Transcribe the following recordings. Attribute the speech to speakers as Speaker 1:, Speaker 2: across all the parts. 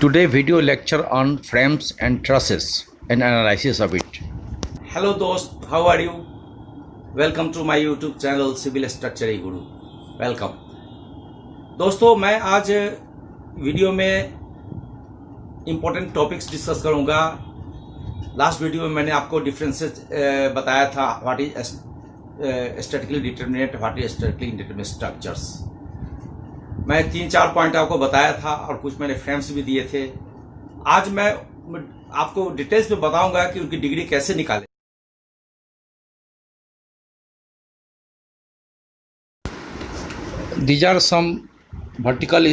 Speaker 1: Today video lecture on frames and trusses and analysis of it.
Speaker 2: Hello दोस्त, how are you? Welcome to my YouTube channel civil structure Guru. Welcome दोस्तों, मैं आज video में important topics discuss करूंगा। Last video में मैंने आपको differences बताया था, what is statically determinate, what is statically indeterminate structures. मैं 3-4 पॉइंट आपको बताया था और कुछ मैंने फ्रेम्स भी दिए थे। आज मैं आपको डिटेल्स में बताऊंगा कि उनकी डिग्री कैसे निकाले।
Speaker 1: These are some vertical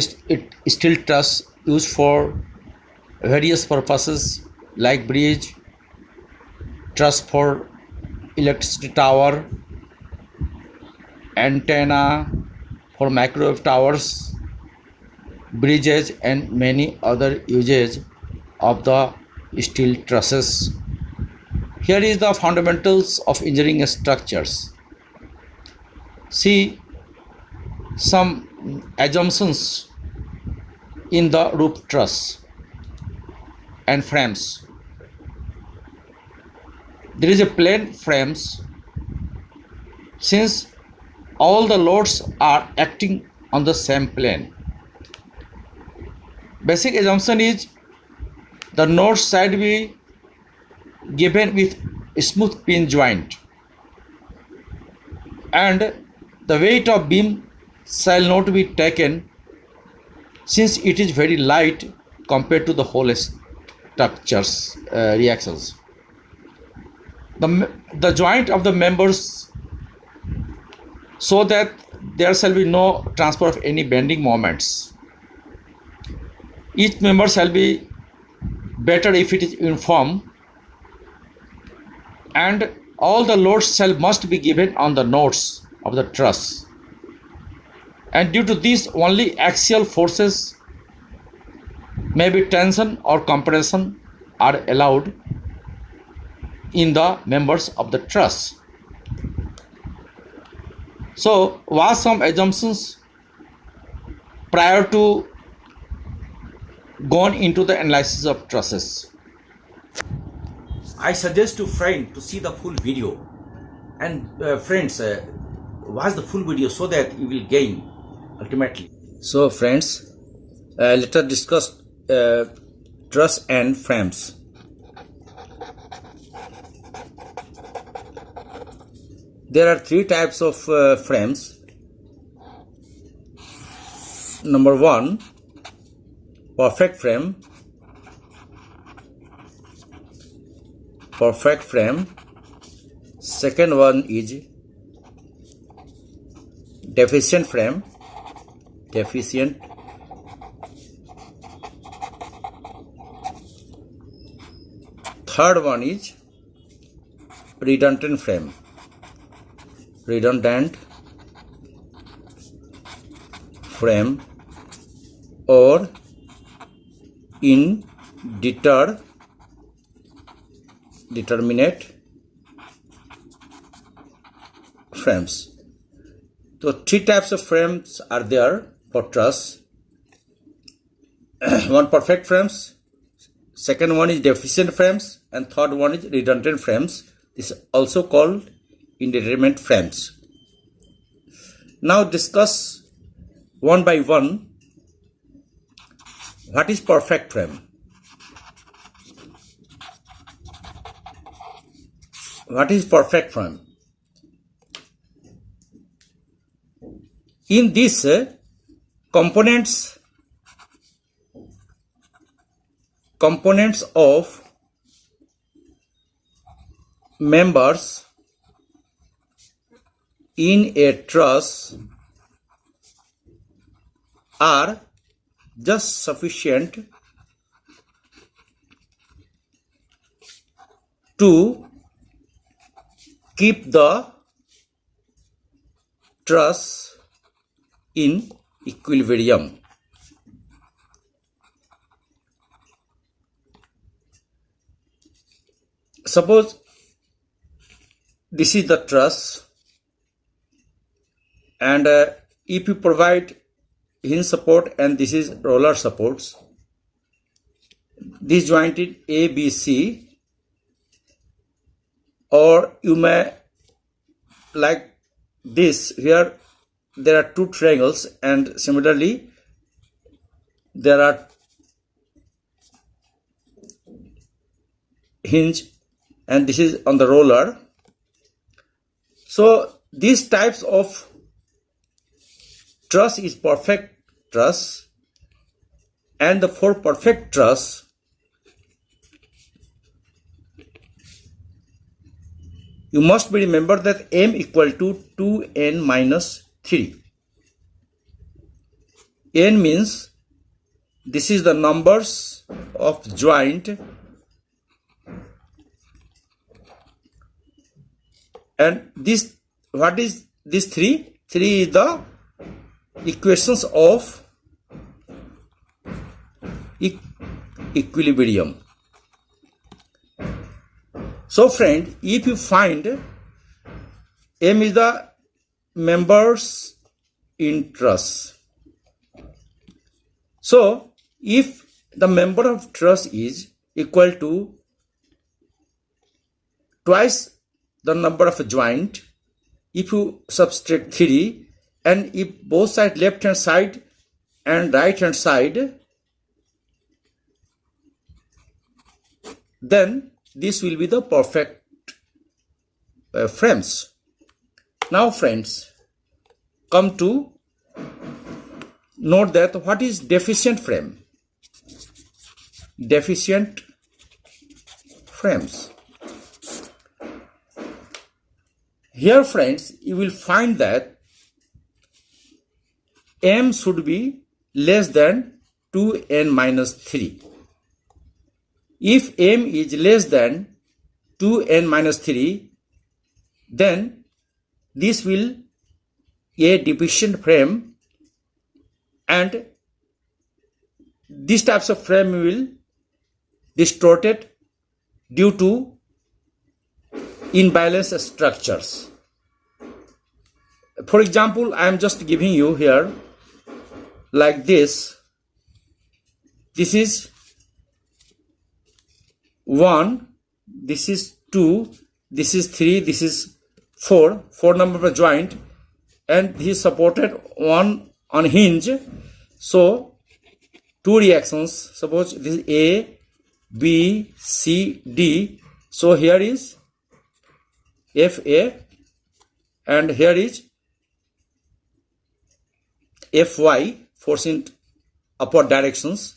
Speaker 1: steel truss used for various purposes like bridge, truss for electricity tower, antenna for microwave towers, bridges and many other uses of the steel trusses. Here is the fundamentals of engineering structures. See some assumptions in the roof truss and frames. There is a plane frames since all the loads are acting on the same plane. Basic assumption is the nodes should be given with smooth pin joint and the weight of beam shall not be taken since it is very light compared to the whole structures reactions. The joint of the members so that there shall be no transfer of any bending moments. Each member shall be better if it is uniform, and all the loads must be given on the nodes of the truss, and due to this only axial forces, maybe tension or compression, are allowed in the members of the truss. So was some assumptions prior to gone into the analysis of trusses.
Speaker 2: I suggest to friend to see the full video, and friends, watch the full video so that you will gain ultimately. So friends, let us discuss truss and frames. There are 3 types of frames. Number 1, perfect frame. Perfect frame. Second one is deficient frame. Deficient. Third one is redundant frame. Redundant frame or determinate frames. So 3 types of frames are there for truss. One perfect frames, second one is deficient frames, and third one is redundant frames. This is also called indeterminate frames. Now discuss one by one. What is perfect frame? What is perfect frame? In this, components of members in a truss are just sufficient to keep the truss in equilibrium. Suppose this is the truss, and if you provide hinge support and this is roller supports, this joint is ABC, or you may like this. Here there are two triangles, and similarly there are hinge, and this is on the roller. So these types of truss is perfect truss, and for perfect truss you must be remember that m equal to 2n minus 3. N means this is the numbers of joint, and this, what is this 3? 3 is the equations of equilibrium. So friend, if you find m is the members in truss, so if the member of truss is equal to twice the number of a joint, if you subtract 3, and if both sides, left hand side and right hand side, then this will be the perfect frames. Now friends, come to note that what is deficient frame. Deficient frames. Here friends, you will find that m should be less than 2n minus 3. If m is less than 2n minus 3, then this will a deficient frame, and these types of frame will distorted due to imbalance structures. For example, I am just giving you here like this. This is 1, this is 2, this is 3, this is 4 number of joint, and this is supported one on hinge. So two reactions, suppose this is A, B, C, D. So here is FA, and here is FY, force in upward directions,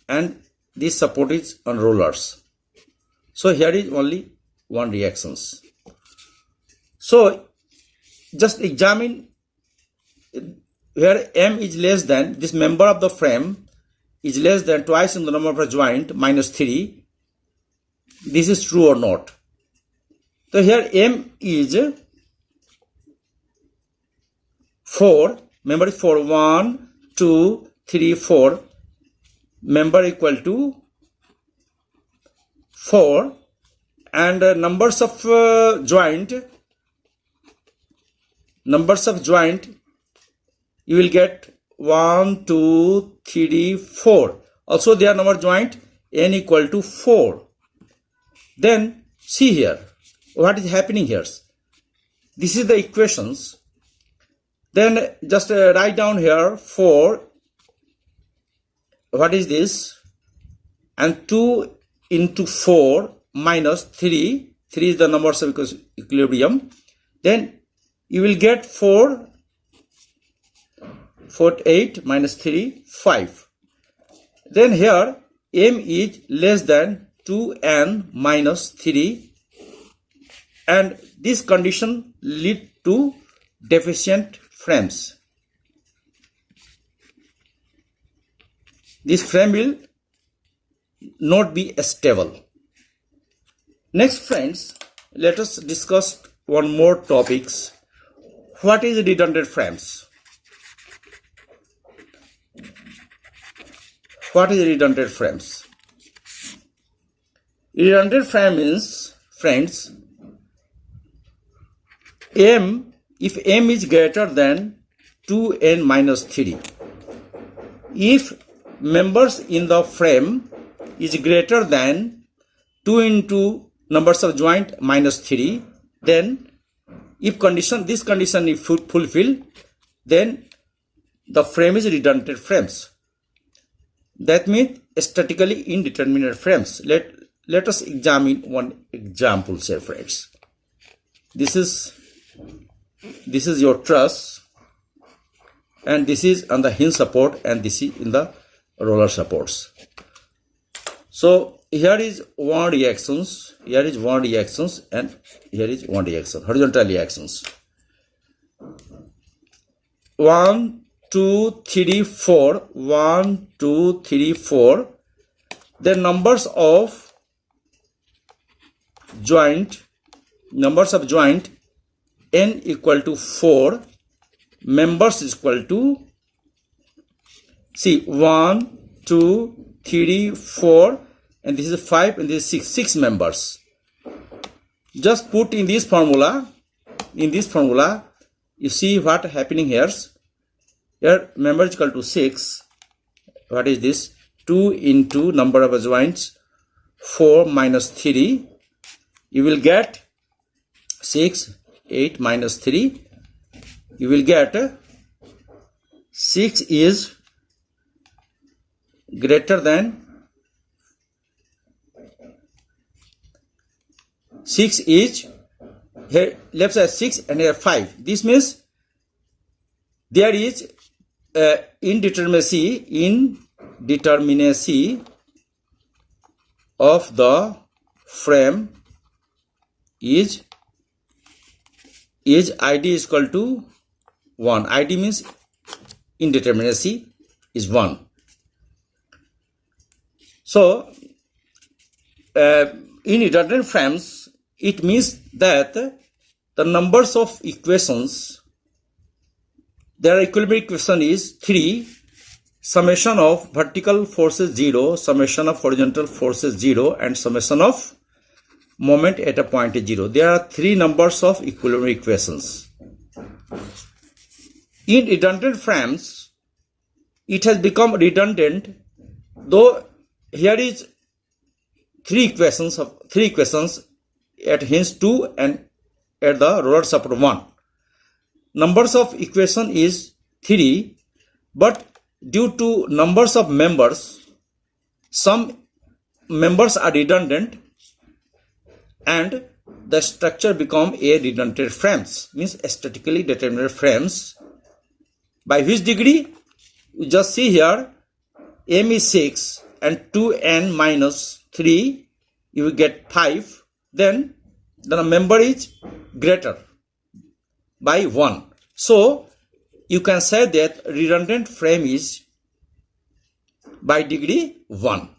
Speaker 2: and this support is on rollers. So here is only one reactions. So just examine where m is less than, this member of the frame is less than twice in the number of a joint minus 3. This is true or not. So here m is 4, member is 4, 1, 2, 3, 4, member equal to 4, and numbers of joint, you will get 1, 2, 3, 4. Also their number joint n equal to 4. Then see here what is happening here. This is the equations. Then just write down here 4. What is this? And 2 into 4 minus 3. 3 is the numbers of equilibrium. Then you will get 4, 8 minus 3, 5. Then here m is less than 2n minus 3, and this condition lead to deficient frames. This frame will not be stable. Next friends, let us discuss one more topics. What is redundant frames? What is redundant frames? Redundant frame means, friends, m, if m is greater than 2n minus 3, if members in the frame is greater than 2 into numbers of joint minus 3, then if this condition is fulfilled, then the frame is redundant frames. That means statically indeterminate frames. Let us examine one example here, friends. This is your truss, and this is on the hinge support, and this is in the roller supports. So here is one reactions, here is one reactions, and here is one reaction, horizontal reactions. 1, 2, 3, 4. 1, 2, 3, 4. The numbers of joint n equal to 4, members is equal to, see, 1, 2, 3, 4, and this is 5, and this is 6 members. Just put in this formula, you see what happening here. Here member is equal to 6. What is this? 2 into number of joints 4 minus 3. You will get 6. 8 minus 3. You will get 6 is greater than 6 is here left side 6 and here 5. This means there is indeterminacy of the frame is id is equal to 1. Id means indeterminacy is 1. So in redundant frames, it means that the numbers of equations, their equilibrium equation is 3, summation of vertical forces 0, summation of horizontal forces 0, and summation of moment at a point 0. There are 3 numbers of equilibrium equations. In redundant frames, it has become redundant, though here is 3 equations at hinge 2 and at the roller support 1. Numbers of equation is 3, but due to numbers of members, some members are redundant and the structure become a redundant frames, means statically determinate frames. By which degree? You just see here, m is 6 and 2n minus 3, you will get 5. Then the member is greater by 1. So you can say that redundant frame is by degree 1.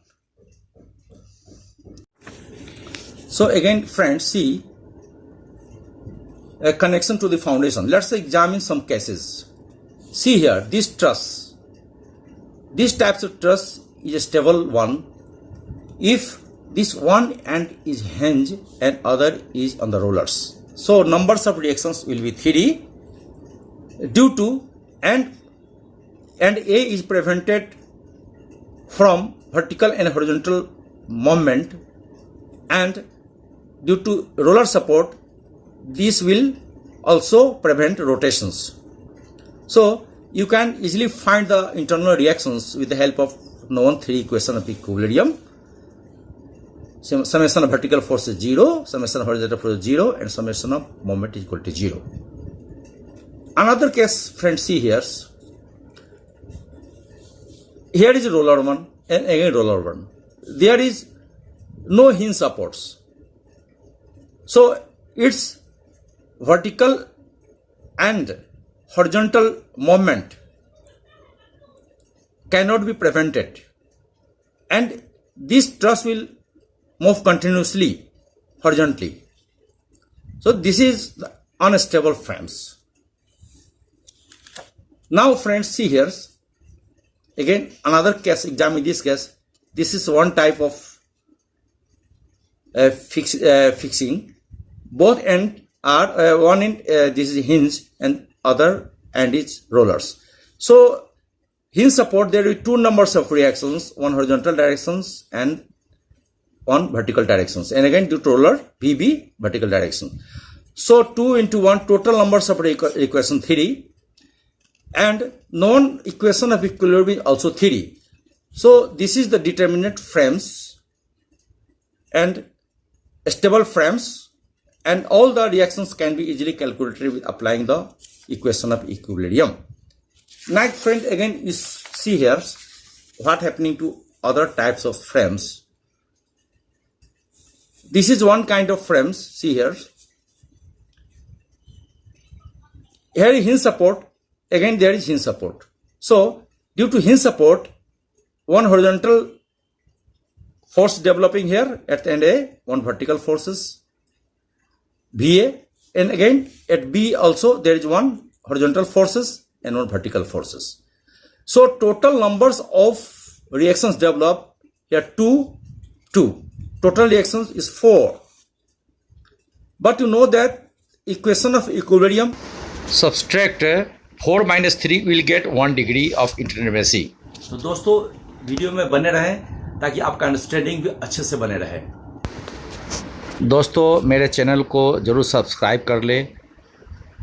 Speaker 2: So again, friends, see a connection to the foundation. Let's examine some cases. See here, this truss. This types of truss is a stable one if this one end is hinge and other is on the rollers. So numbers of reactions will be 3 due to and A is prevented from vertical and horizontal movement, and due to roller support this will also prevent rotations. So you can easily find the internal reactions with the help of known 3 equation of equilibrium. Summation of vertical force is 0, summation of horizontal force is 0, and summation of moment is equal to 0. Another case, friends, see here. Here is roller 1 and again roller 1. There is no hinge supports. So its vertical and horizontal movement cannot be prevented, and this truss will move continuously horizontally. So this is the unstable frames. Now friends, see here again another case. Examine this case. This is one type of fixing. Both end are one end this is hinge and other end is rollers. So hinge support, there will be two numbers of reactions, one horizontal directions and one vertical directions, and again due to roller VB vertical direction. So 2 into 1 total numbers of equation 3, and known equation of equilibrium is also 3. So this is the determinate frames and stable frames, and all the reactions can be easily calculated with applying the equation of equilibrium. Now friend, again you see here what happening to other types of frames. This is one kind of frames, see here. Here is hinge support, again there is hinge support. So due to hinge support, one horizontal force developing here at end A, one vertical forces VA, and again at B also there is one horizontal forces and one vertical forces. So total numbers of reactions develop here 2. Total reactions is 4. But you know that equation of equilibrium,
Speaker 1: Subtract 4 minus 3 will get 1 degree of indeterminacy.
Speaker 2: तो दोस्तों video में बने रहें ताकि आपका understanding भी अच्छे से बने रहे।
Speaker 1: दोस्तों मेरे चैनल को ज़रूर सब्सक्राइब कर ले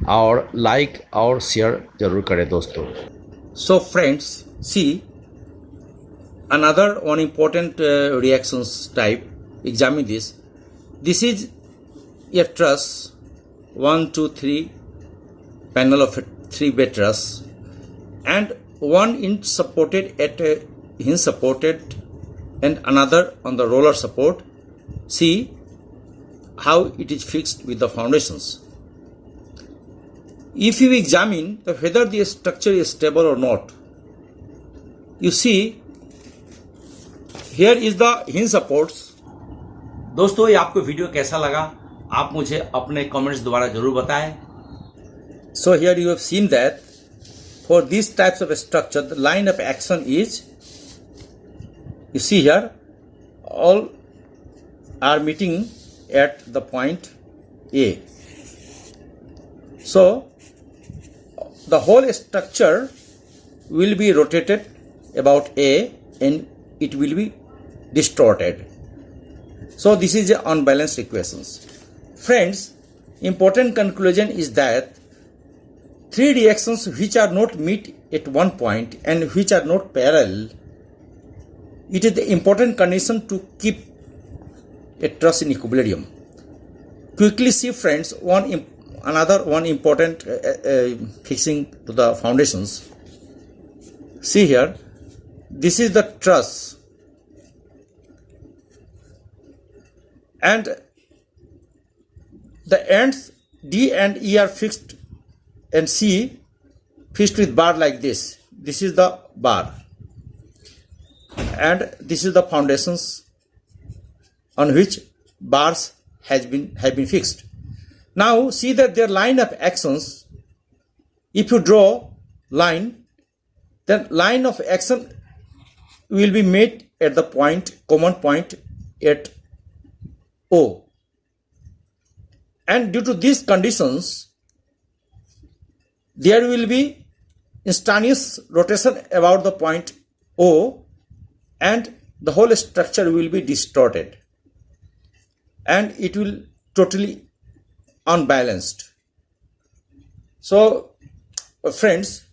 Speaker 1: और लाइक और शेयर ज़रूर करें दोस्तों।
Speaker 2: So friends, see another one important reactions type. Examine this. This is a truss, 1, 2, 3 panel of 3-bay truss, and one inch supported at a hinge supported and another on the roller support. See how it is fixed with the foundations. If you examine whether the structure is stable or not, you see here is the hinge supports. दोस्तों ये आपको video कैसा लगा आप मुझे अपने comments द्वारा जरूर बताएं। So here you have seen that for these types of structure the line of action is, you see here all are meeting at the point A. So the whole structure will be rotated about A and it will be distorted. So this is the unbalanced equations. Friends, important conclusion is that 3 reactions which are not meet at one point and which are not parallel, it is the important condition to keep a truss in equilibrium. Quickly see friends, another one important fixing to the foundations. See here, this is the truss, and the ends D and E are fixed and C fixed with bar like this. This is the bar and this is the foundations on which bars have been fixed. Now see that their line of actions, if you draw line, then line of action will be made at the point, common point at O. And due to these conditions, there will be instantaneous rotation about the point O and the whole structure will be distorted and it will totally unbalanced. So friends,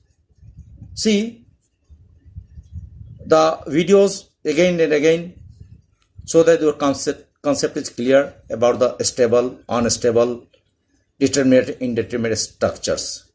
Speaker 2: see the videos again and again so that your concept is clear about the stable, unstable, determinate, indeterminate structures.